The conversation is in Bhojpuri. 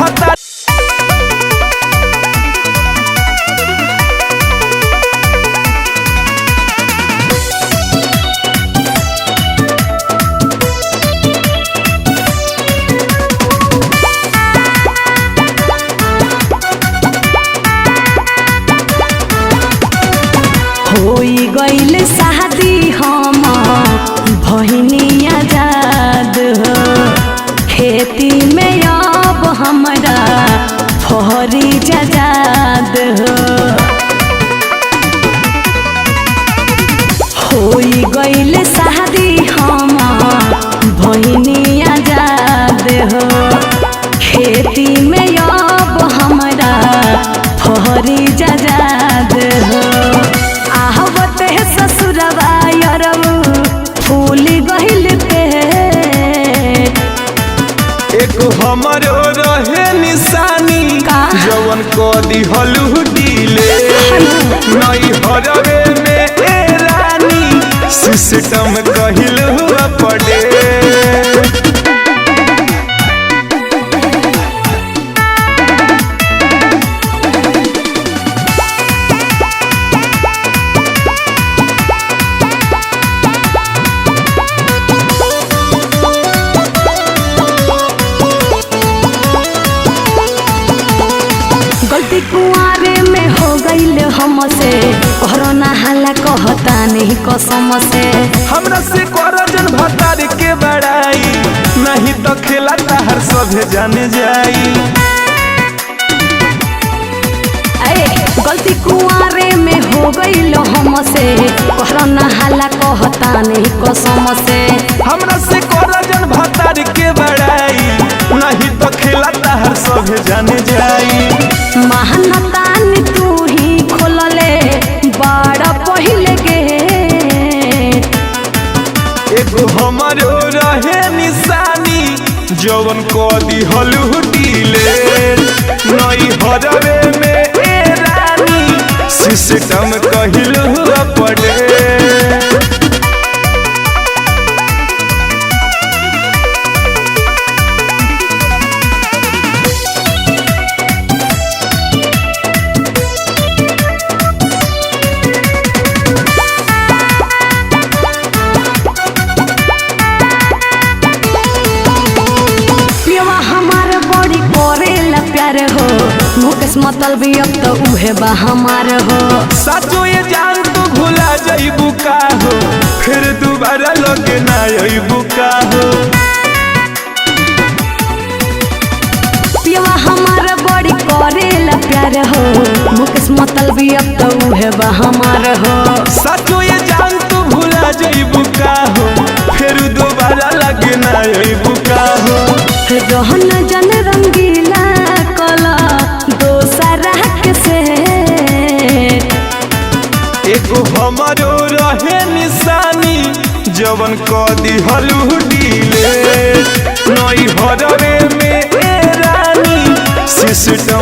भता होई गईल शादी हम भहिनी आजाद हो खेती में अब हमरा फहरी जजाद हो होई गईल शादी हम भहिनी आजाद हो खेती में अब हमरा फहरी जजाद हो आहवते ससुरवा यरऊ फूल गहिल पेट एक हमरो रहे निशानी जवन को दिहलु डीले नई हरवे में ए रानी सिस्टम कहिलु पड़े गलती कुआरे में हो गईल हमसे कोरोना हाला कहता नहीं कसम से हमरा से करजन भतार के बड़ाई नहीं तो खेला ताहर सभे जाने जाई गलती कुआरे में हो गईल हमसे कोरोना हाला कहता नहीं कसम से हमरा से करजन भतार के बड़ाई नहीं तो खेला ताहर सभे जाने जाई महानतान तू ही खोलले बड़ा पहिले गेट एगो हमरो रहे निशानी जवन को दिहलु डीले नई हरवे में ए रानी सिस्टम कहिलु पड़े हो मुकेश मतलब भी अब तो उहे बा हमार हो साचो ये जान तू भुला जाइबू का हो फिर दोबारा लगे ना आइबू का हो पियवा हमार बड़ी करेला प्यार हो मुकेश मतलब भी अब तो उहे बा हमार हो साचो ये जान तू भुला जाइबू का हो फिर दोबारा लगे ना आइबू का हो रहन जन रंगीला कला दोसरा के से एगो हमरो रहे निशानी जवन को दिहलु डीले नई हरवे में ए रानी सिस्टम